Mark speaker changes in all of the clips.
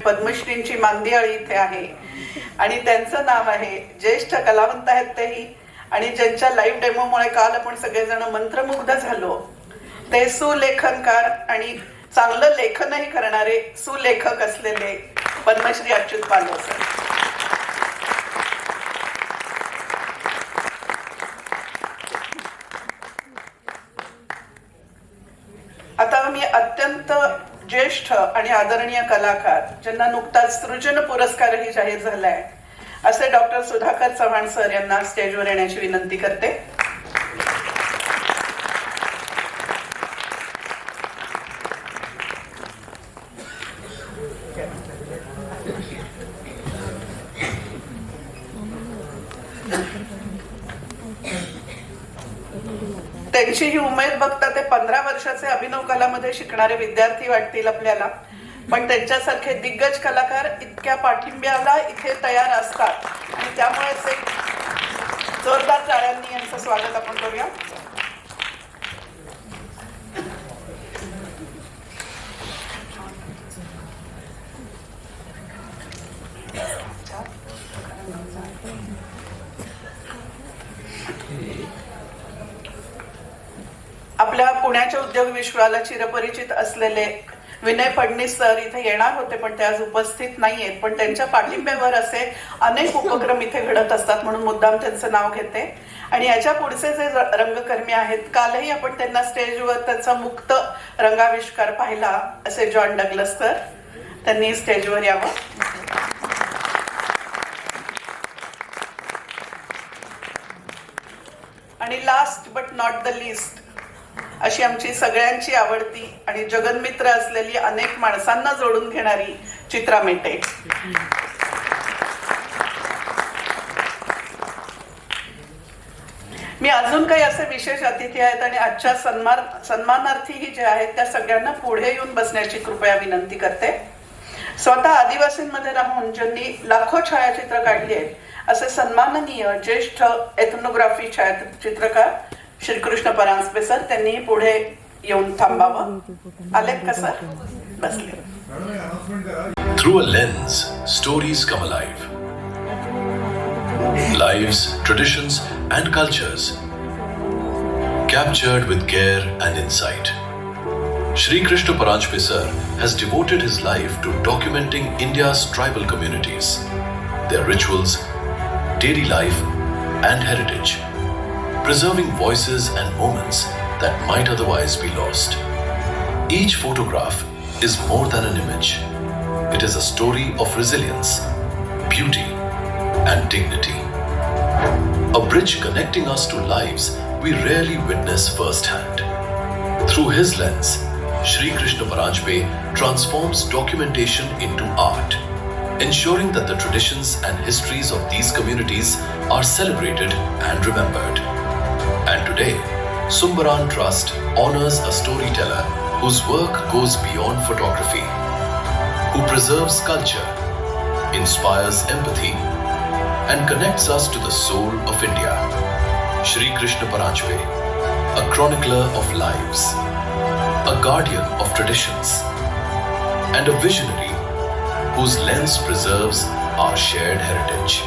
Speaker 1: पद्मश्रींची मांदियाळी इथे आहे आणि त्यांचं नाव आहे, ज्येष्ठ कलावंत आहेत तेही, आणि ज्यांच्या लाईव्ह डेमोमुळे काल आपण सगळेजण मंत्रमुग्ध झालो, ते सुलेखनकार आणि चांगलं लेखनही करणारे सुलेखक असलेले पद्मश्री अच्युत पालव सर. आता मी अत्यंत ज्येष्ठ आणि आदरणीय कलाकार, ज्यांना नुकताच सृजन पुरस्कारही जाहीर झालाय, असे डॉक्टर सुधाकर चव्हाण सर यांना स्टेजवर येण्याची विनंती करते. त्यांची ही उमेद बघता ते 15 वर्षाचे अभिनव कलामध्ये शिकणारे विद्यार्थी वाटतील आपल्याला, पण त्यांच्यासारखे दिग्गज कलाकार इतक्या पाठिंब्याला इथे तयार असतात आणि त्यामुळेच एक जोरदार टाळ्यांनी यांचं स्वागत आपण करूया. आपल्या पुण्याच्या उद्योग विश्वाला चिरपरिचित असलेले विनय फडणीस सर इथे येणार होते, पण ते आज उपस्थित नाहीयेत, पण त्यांच्या पाठिंब्यावर असे अनेक उपक्रम इथे घडत असतात म्हणून मुद्दाम त्यांचं नाव घेते. आणि याच्या पुढचे जे रंगकर्मी आहेत, कालही आपण त्यांना स्टेजवर त्याचा मुक्त रंगाविष्कार पाहिला, असे जॉन डग्लस सर, त्यांनी स्टेजवर यावं. आणि last but not the list अशी आमची सगळ्यांची आवडती आणि जगन्मित्र असलेली अनेक माणसांना जोडून घेणारी चित्रा मेटे. मी अजून काही असे विशेष अतिथी आहेत आणि आजच्या सन्मानार्थीही जे आहेत त्या सगळ्यांना पुढे येऊन बसण्याची कृपया विनंती करते. स्वतः आदिवासींमध्ये राहून ज्यांनी लाखो छायाचित्र काढली आहेत असे सन्माननीय ज्येष्ठ एथनोग्राफी छायाचित्रकार श्रीकृष्ण परांजपे सर, त्यांनी पुढे येऊन थांबावं. आलेत का सर? बसले.
Speaker 2: Through a lens, stories come alive. Lives, traditions and cultures captured with care and insight. Shri Krishna Paranjpe sir has devoted his life to documenting India's tribal communities, their rituals, daily life and heritage, preserving voices and moments that might otherwise be lost. Each photograph is more than an image. It is a story of resilience, beauty, and dignity. A bridge connecting us to lives we rarely witness firsthand. Through his lens, Shri Krishna Paranjpe transforms documentation into art, ensuring that the traditions and histories of these communities are celebrated and remembered. And today, Sumbaran Trust honors a storyteller whose work goes beyond photography, who preserves culture, inspires empathy, and connects us to the soul of India. Shri Krishna Paranjpe, a chronicler of lives, a guardian of traditions, and a visionary whose lens preserves our shared heritage.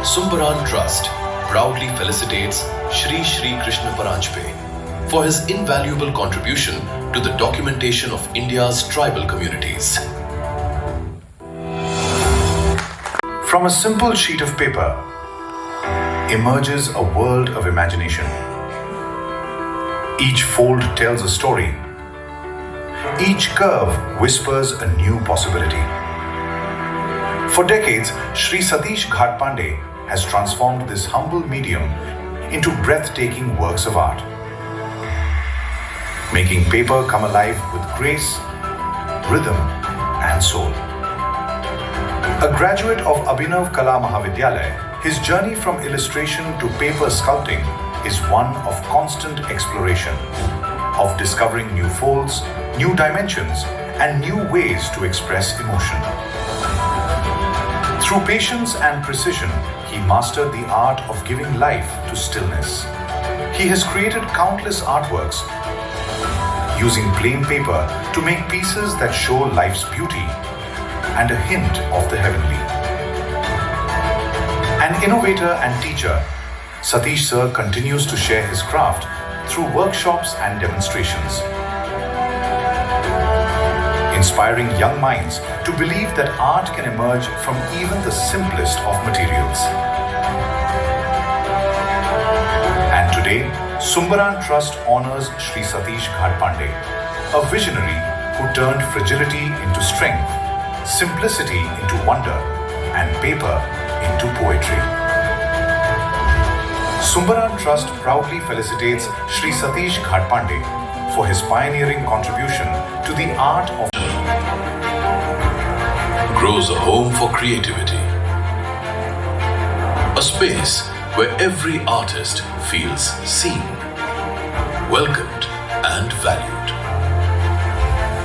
Speaker 2: Sumbaran Trust proudly felicitates Shri Krishna Paranjpe for his invaluable contribution to the documentation of India's tribal communities.
Speaker 3: From a simple sheet of paper emerges a world of imagination. Each fold tells a story. Each curve whispers a new possibility. For decades, Shri Satish Ghatpande has transformed this humble medium into breathtaking works of art, making paper come alive with grace, rhythm, and soul. A graduate of Abhinav Kala Mahavidyalaya, his journey from illustration to paper sculpting is one of constant exploration, of discovering new folds, new dimensions, and new ways to express emotion. Through patience and precision, he mastered the art of giving life to stillness. He has created countless artworks using plain paper to make pieces that show life's beauty and a hint of the heavenly. An innovator and teacher, Satish Sir continues to share his craft through workshops and demonstrations, inspiring young minds to believe that art can emerge from even the simplest of materials. And today, Sumbaran Trust honors Shri Satish Ghadpande, a visionary who turned fragility into strength, simplicity into wonder, and paper into poetry. Sumbaran Trust proudly felicitates Shri Satish Ghadpande for his pioneering contribution to the art of
Speaker 2: grows a home for creativity. A space where every artist feels seen, welcomed and valued.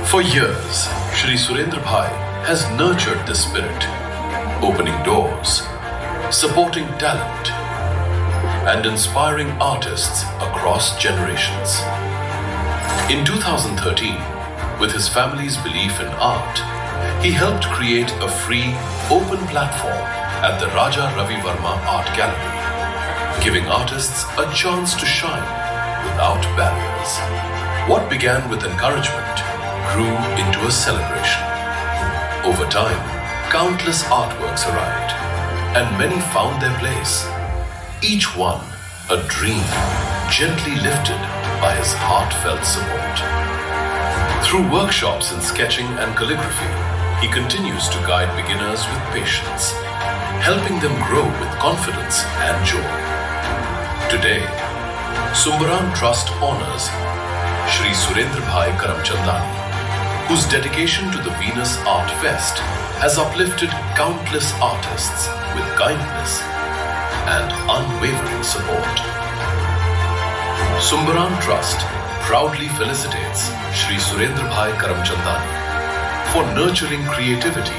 Speaker 2: For years, Shri Surendra Bhai has nurtured this spirit, opening doors, supporting talent and inspiring artists across generations. In 2013, with his family's belief in art, he helped create a free, open platform at the Raja Ravi Verma Art Gallery, giving artists a chance to shine without barriers. What began with encouragement grew into a celebration. Over time, countless artworks arrived, and many found their place, each one a dream gently lifted by his heartfelt support. Through workshops in sketching and calligraphy, he continues to guide beginners with patience, helping them grow with confidence and joy. Today, Sumbaran Trust honors Shri Surendra Bhai Karamchandani, whose dedication to the Venus Art Fest has uplifted countless artists with kindness and unwavering support. Sumbaran Trust proudly felicitates Shri Surendra Bhai Karamchandani for nurturing creativity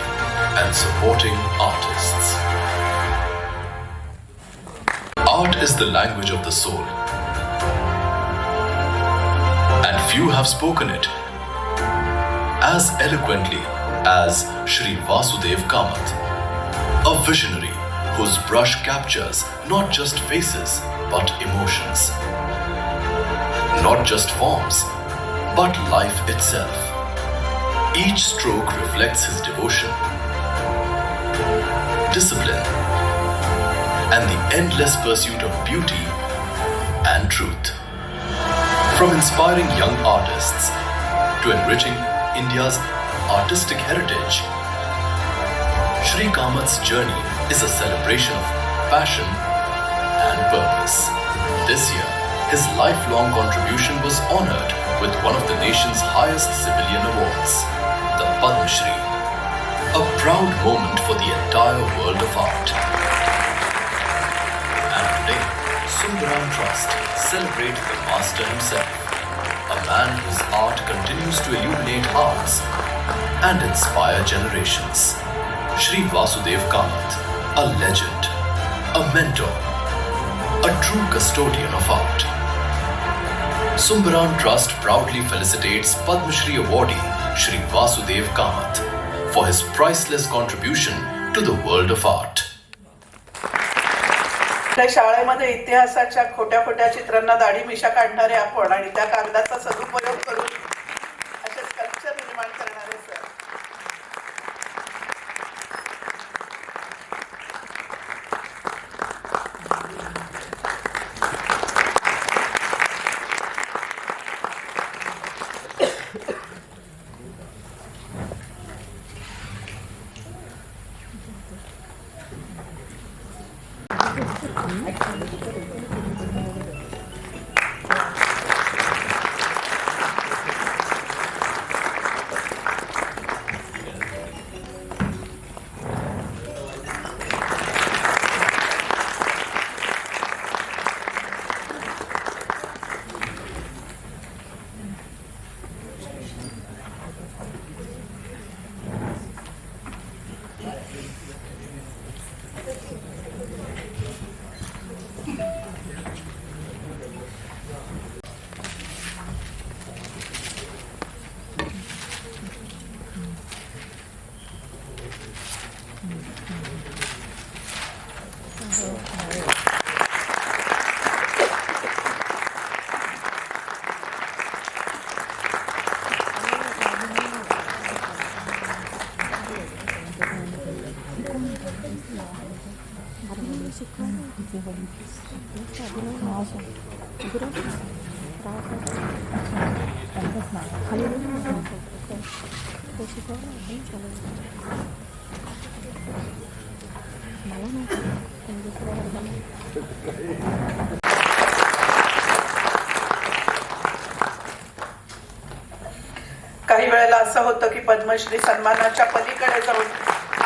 Speaker 2: and supporting artists. Art is the language of the soul, and few have spoken it as eloquently as Shri Vasudev Kamath, a visionary whose brush captures not just faces but emotions, not just forms but life itself. Each stroke reflects his devotion, discipline, and the endless pursuit of beauty and truth. From inspiring young artists to enriching India's artistic heritage, Shri Kamath's journey is a celebration of passion and purpose. This year, his lifelong contribution was honored with one of the nation's highest civilian awards, the Padma Shri, a proud moment for the entire world of art. And today, Sumbaran Trust celebrates the master himself, a man whose art continues to illuminate hearts and inspire generations. Shri Vasudev Kamath, a legend, a mentor, a true custodian of art. Sumbaran Trust proudly felicitates Padma Shri awardee Shri Vasudev Kamath for his priceless contribution to the world of art.
Speaker 1: शाळेमध्ये इतिहासाच्या खोट्या खोट्या चित्रांना दाढी मिशा काढणारे आपण आणि त्या कागदाचा सदुपयोग करून असे स्कल्पचर निर्माण करणारे सर. काही वेळेला असं होतं की पद्मश्री सन्मानाच्या पलीकडे जाऊन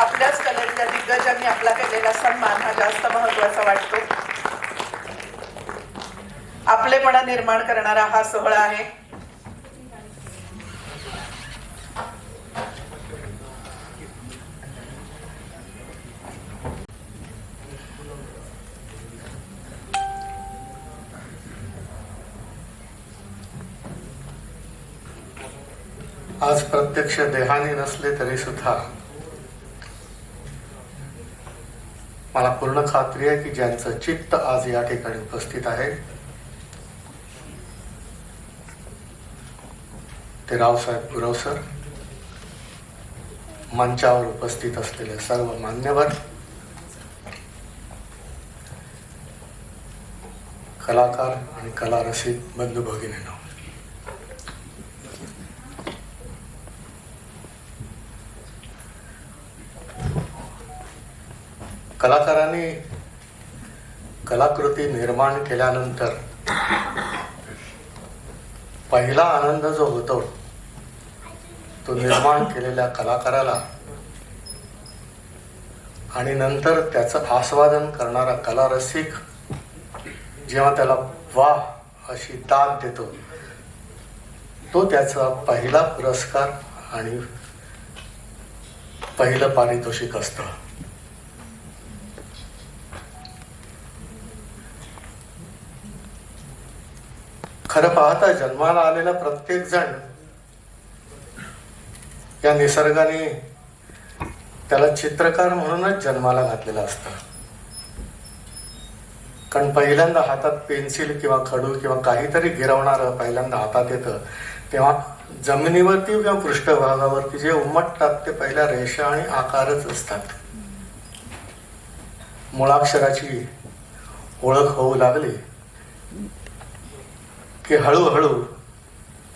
Speaker 1: आपल्याच कलेतल्या दिग्गजांनी आपला केलेला सन्मान हा जास्त महत्वाचा वाटतो. आपलेपणा निर्माण करणारा हा सोहळा आहे.
Speaker 4: आज प्रत्यक्ष देहाने नसले तरी सुद्धा मला पूर्ण खात्री आहे की ज्यांचं चित्त आज या ठिकाणी उपस्थित आहे ते रावसाहेब गुरव सर, मंचावर उपस्थित असलेले सर्व मान्यवर, कलाकार आणि कला रसिक बंधू भगिनींनो, कलाकारांनी कलाकृती निर्माण केल्यानंतर पहिला आनंद जो होतो तो निर्माण केलेल्या कलाकाराला आणि नंतर त्याचं आस्वादन करणारा कला रसिक जेव्हा त्याला वाह अशी दाद देतो तो त्याचा पहिला पुरस्कार आणि पहिलं पारितोषिक असतं. खरं पाहता जन्माला आलेला प्रत्येक जण या निसर्गाने त्याला चित्रकार म्हणूनच जन्माला घातलेला असतं. कारण पहिल्यांदा हातात पेन्सिल किंवा खडू किंवा काहीतरी गिरवणारं पहिल्यांदा हातात येतं तेव्हा जमिनीवरती किंवा पृष्ठभागावरती जे उमटतात ते पहिल्या रेषा आणि आकारच असतात. मुळाक्षराची ओळख होऊ लागली की हळूहळू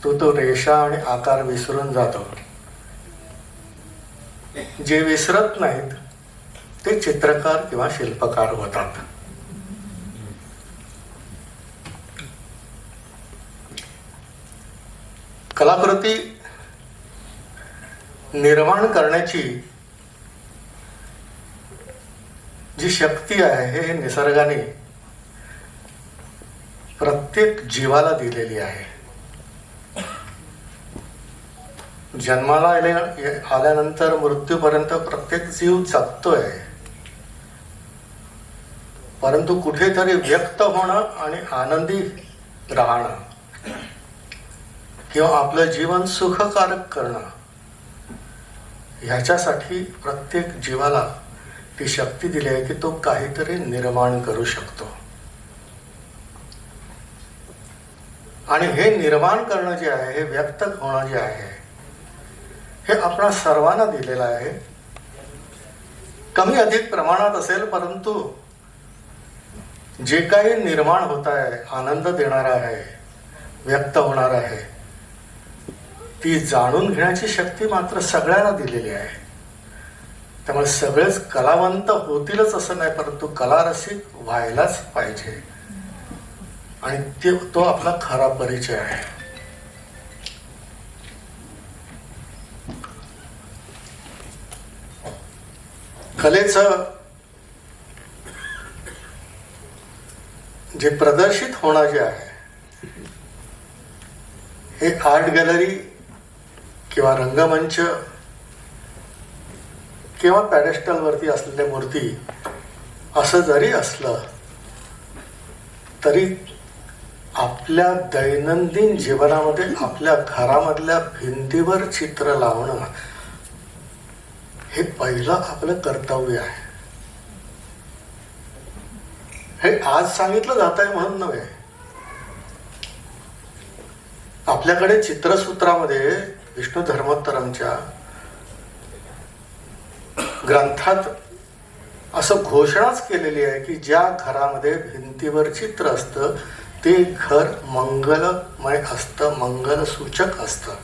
Speaker 4: तो रेषा आणि आकार विसरून जातो. जे विसरत नाहीत ते चित्रकार किंवा शिल्पकार होतात. कलाकृती निर्माण करण्याची जी शक्ती आहे हे निसर्गाने प्रत्येक जीवाला दिलेली आहे. जन्माला आल्यानंतर मृत्यूपर्यंत प्रत्येक जीव जगतोय, परंतु कुठेतरी व्यक्त होणं आणि आनंदी राहणं किंवा आपलं जीवन सुखकारक करणं ह्याच्यासाठी प्रत्येक जीवाला ती शक्ती दिली आहे की तो काहीतरी निर्माण करू शकतो. आणि हे निर्माण करणं जे आहे, हे व्यक्त होणं जे आहे, हे आपणा सर्वांना दिलेलं आहे. कमी अधिक प्रमाणात असेल, परंतु जे काही निर्माण होत आहे, आनंद देणार आहे, व्यक्त होणार आहे, ती जाणून घेण्याची शक्ती मात्र सगळ्यांना दिलेली आहे. त्यामुळे सगळेच कलावंत होतीलच असं नाही, परंतु कलारसिक व्हायलाच पाहिजे. आणि तो आपला खरा परिचय आहे. कलेचं जे प्रदर्शित होणं जे आहे हे आर्ट गॅलरी किंवा रंगमंच किंवा पॅडेस्टल वरती असलेल्या मूर्ती असं जरी असलं तरी आपल्या दैनंदिन जीवनामध्ये आपल्या घरामधल्या भिंतीवर चित्र लावणं हे पहिलं आपलं कर्तव्य आहे. हे आज सांगितलं जात आहे म्हणून नव्हे. आपल्याकडे चित्रसूत्रामध्ये विष्णू धर्मोत्तरमच्या ग्रंथात असं घोषणाच केलेली आहे की ज्या घरामध्ये भिंतीवर चित्र असतं ते घर मंगलमय असतं, मंगलसूचक असतं.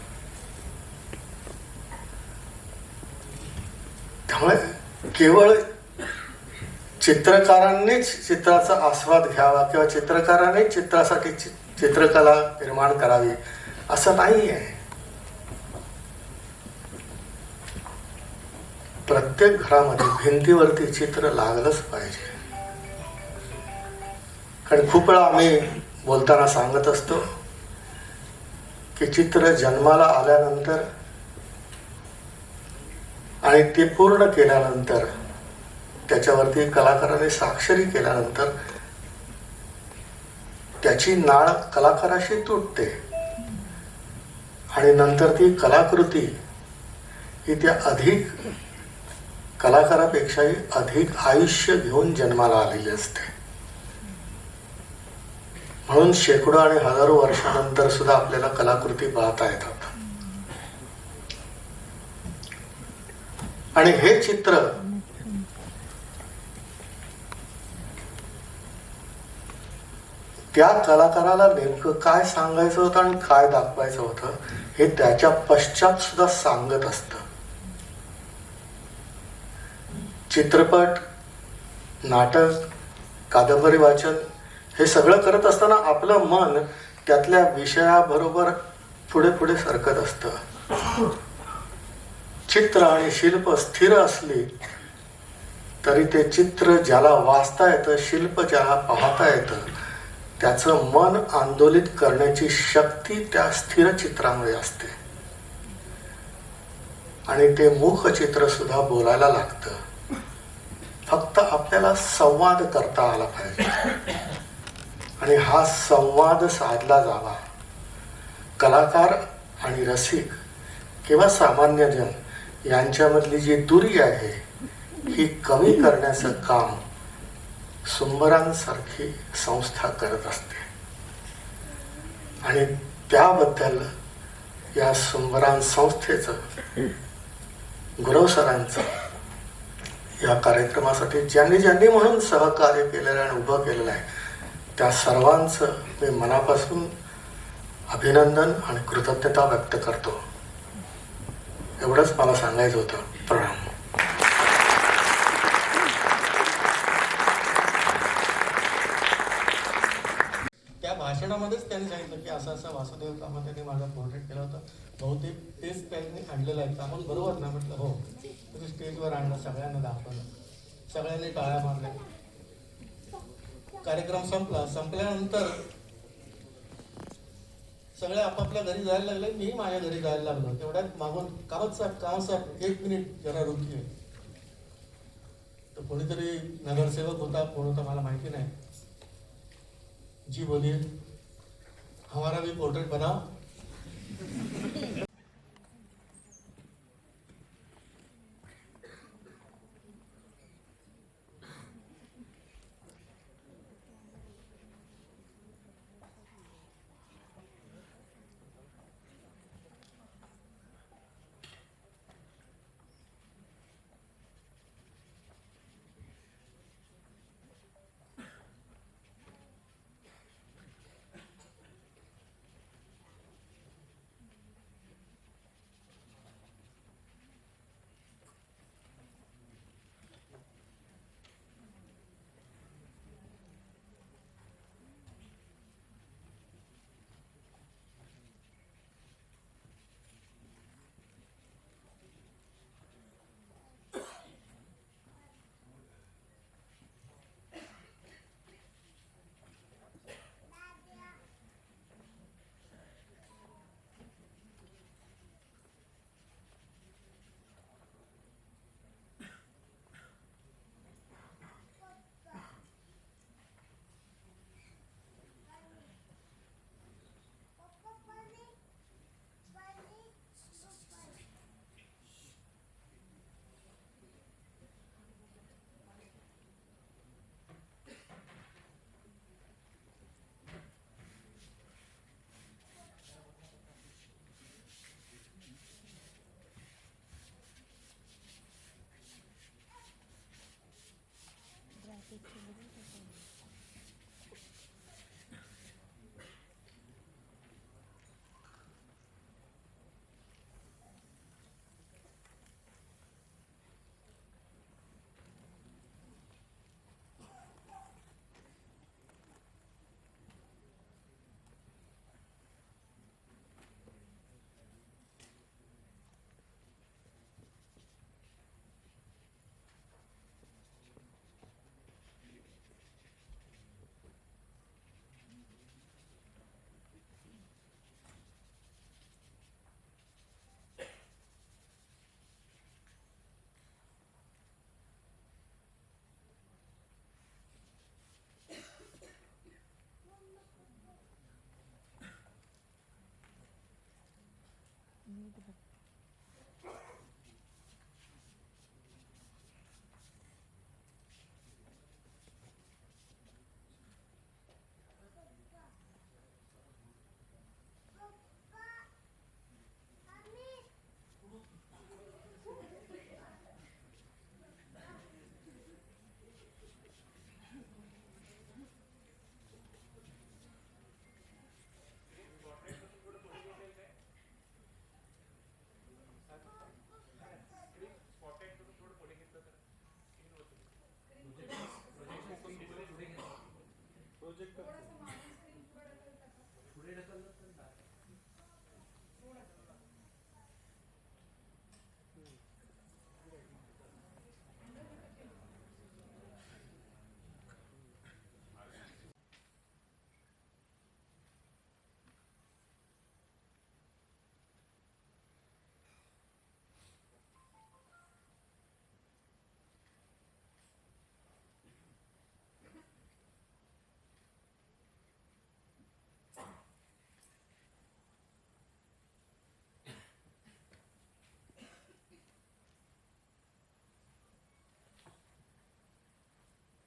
Speaker 4: त्यामुळे केवळ चित्रकारांनीच चित्राचा आस्वाद घ्यावा किंवा चित्रकारांनीच चित्रासाठी चित्रकला निर्माण करावी असं नाही आहे. प्रत्येक घरामध्ये भिंतीवरती चित्र लागलंच पाहिजे. कारण खूप वेळा आम्ही बोलताना सांगत असतो की चित्र जन्माला आल्यानंतर आणि ते पूर्ण केल्यानंतर त्याच्यावरती कलाकाराने स्वाक्षरी केल्यानंतर त्याची नाळ कलाकाराशी तुटते आणि नंतर ती कलाकृती ही त्या अधिक कलाकारापेक्षाही अधिक आयुष्य घेऊन जन्माला आलेली असते. म्हणून शेकडो आणि हजारो वर्षानंतर सुद्धा आपल्याला कलाकृती पाहता येतात. आणि हे चित्र त्या कलाकाराला नेमकं काय सांगायचं होतं आणि काय दाखवायचं होतं हे त्याच्या पश्चात सुद्धा सांगत असतं. चित्रपट, नाटक, कादंबरी वाचन हे सगळं करत असताना आपलं मन त्यातल्या विषयाबरोबर पुढे पुढे सरकत असतं. चित्र आणि शिल्प स्थिर असली तरी ते चित्र ज्याला वाचता येतं, शिल्प ज्याला पाहता येतं, त्याचं मन आंदोलित करण्याची शक्ती त्या स्थिर चित्रामुळे असते. आणि ते मूक चित्र सुद्धा बोलायला लागतं. फक्त आपल्याला संवाद करता आला पाहिजे आणि हा संवाद साधला जावा. कलाकार आणि रसिक किंवा सामान्य जन यांच्यामधली जी दुरी आहे ही कमी करण्याचं काम सुंबरांसारखी संस्था करत असते. आणि त्याबद्दल या सुंबरान संस्थेचं, गुरव सरांचं या कार्यक्रमासाठी ज्यांनी ज्यांनी म्हणून सहकार्य केलेलं आणि उभं केलेलं आहे त्या सर्वांचं मी मनापासून अभिनंदन आणि कृतज्ञता व्यक्त करतो. एवढंच मला सांगायचं होतं. प्रणाम.
Speaker 5: त्या भाषणामध्येच त्यांनी सांगितलं की असं असं वासुदेव कामत यांनी माझा पोर्ट्रेट केला होता, बहुतेक तेच त्यांनी आणलेलं आहे. आपण बरोबर ना म्हटलं हो. तुम्ही स्टेजवर आणलं, सगळ्यांना दाखवलं, सगळ्यांनी टाळ्या मारल्या. कार्यक्रम संपला. संपल्यानंतर सगळे आपापल्या घरी जायला लागले. मी माझ्या घरी जायला लागलो. तेवढ्यात मागून कामत साहेब 1 मिनिट जरा रुकिये. तर कोणीतरी नगरसेवक होता, कोण होता मला माहिती नाही. जी बोलिए, हमारा भी पोर्ट्रेट बनाओ.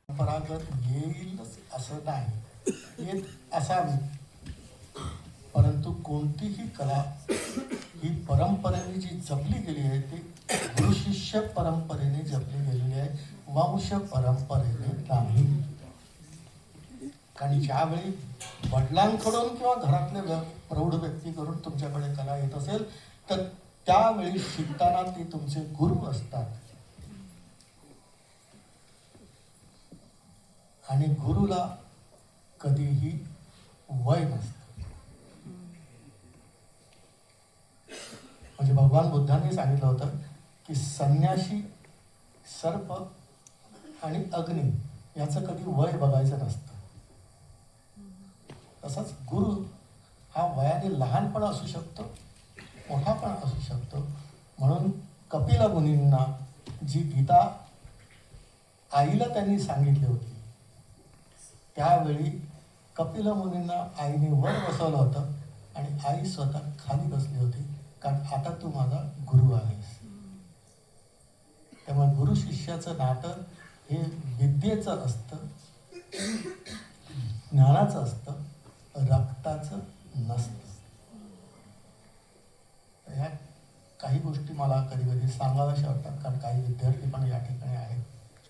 Speaker 4: परंपरागत येईलच असं नाही, येत असावी, परंतु कोणतीही कला ही परंपरेने जी जपली गेली आहे ती गुरु शिष्य परंपरेने जपली गेलेली आहे, वंश परंपरेने नाही. कारण ज्यावेळी वडिलांकडून किंवा घरातल्या प्रौढ व्यक्तीकडून तुमच्याकडे कला येत असेल तर त्यावेळी शिकताना ते तुमचे गुरु असतात. आणि गुरुला कधीही वय नसतं. म्हणजे भगवान बुद्धांनी सांगितलं होतं की संन्यासी, सर्प आणि अग्नी याचं कधी वय बघायचं नसतं. तसंच गुरु हा वयाने लहान पण असू शकतो, मोठा पण असू शकतो. म्हणून कपिल मुनींना जी गीता आईला त्यांनी सांगितली होती त्यावेळी कपिल मुनींना आईने वर बसवलं होतं आणि आई स्वतः खाली बसली होती, कारण आता तू माझा गुरु आहेस. त्यामुळे गुरु शिष्याचं नातं हे विद्येचं असतं, ज्ञानाचं असतं, रक्ताचं नसतं. ह्या काही गोष्टी मला कधी कधी सांगाव्याशा वाटतात, कारण काही विद्यार्थी पण या ठिकाणी आहेत.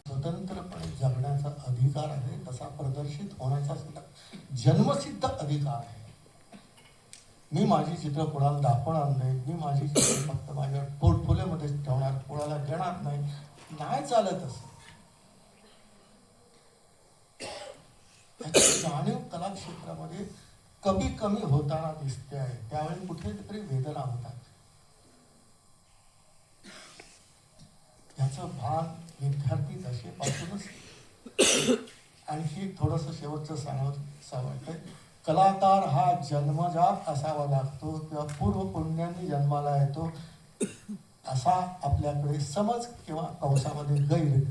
Speaker 4: स्वतंत्रपणे जगण्याचा अधिकार आहे, तसा प्रदर्शित होण्याचा सुद्धा जन्मसिद्ध अधिकार आहे. मी माझी चित्र कोणाला दाखवणार नाही, मी माझी चित्र फक्त माझ्या पोर्टफोलिओमध्ये ठेवणार, कोणाला देणार नाही, नाही चालत असं. त्याची जाणीव कला क्षेत्रामध्ये कमी होताना दिसते आहे. त्यावेळी कुठेतरी वेदना होतात. याचं भान विद्यार्थी दशेपासूनच. आणखी थोडंसं शेवटचं सांगावं वाटतंय. कलाकार हा जन्मजात असावा लागतो किंवा पूर्व पुण्याने जन्माला येतो असा आपल्याकडे समज किंवा कंसामध्ये गैर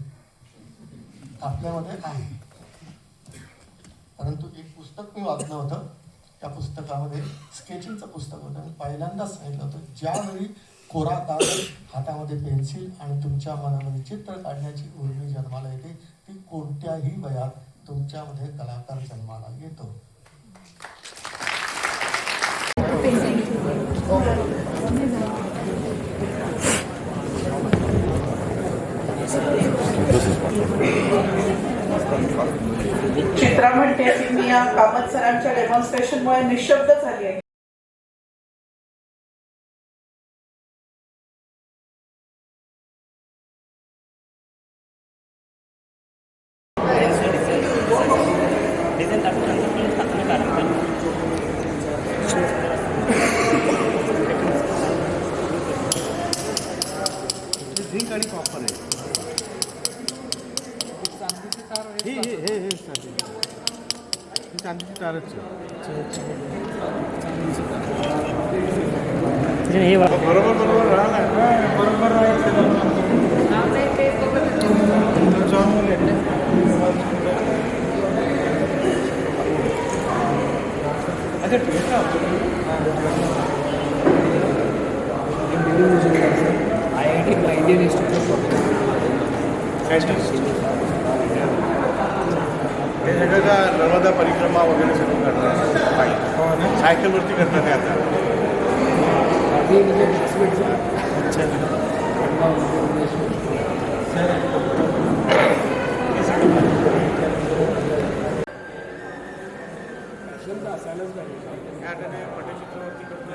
Speaker 4: आपल्यामध्ये आहे. परंतु एक पुस्तक मी वाचलं होतं, त्या पुस्तकामध्ये स्केचिंगचं पुस्तक होतं आणि पहिल्यांदाच सांगितलं होतं ज्यावेळी कोरा कागद हातामध्ये पेन्सिल आणि तुमच्या मनामध्ये चित्र काढण्याची उर्मी जन्माला येते ती कोणत्याही वयात तुमच्यामध्ये कलाकार जन्माला येतो.
Speaker 6: This is
Speaker 1: चित्रा म्हणते की मी या कामत सरांच्या डेमॉन्स्ट्रेशनमुळे निशब्द झाली आहे.
Speaker 6: झिंक आणि कॉपर आहे. हे चांदीची तारच आहे. बरोबर राहिला बरोबर इंडियन इन्स्टिट्यूट हे सगळं का नर्मदा परिक्रमा वगैरे सगळं करतात सायकलवरती करतात आता. पटचित्रावरती करतात.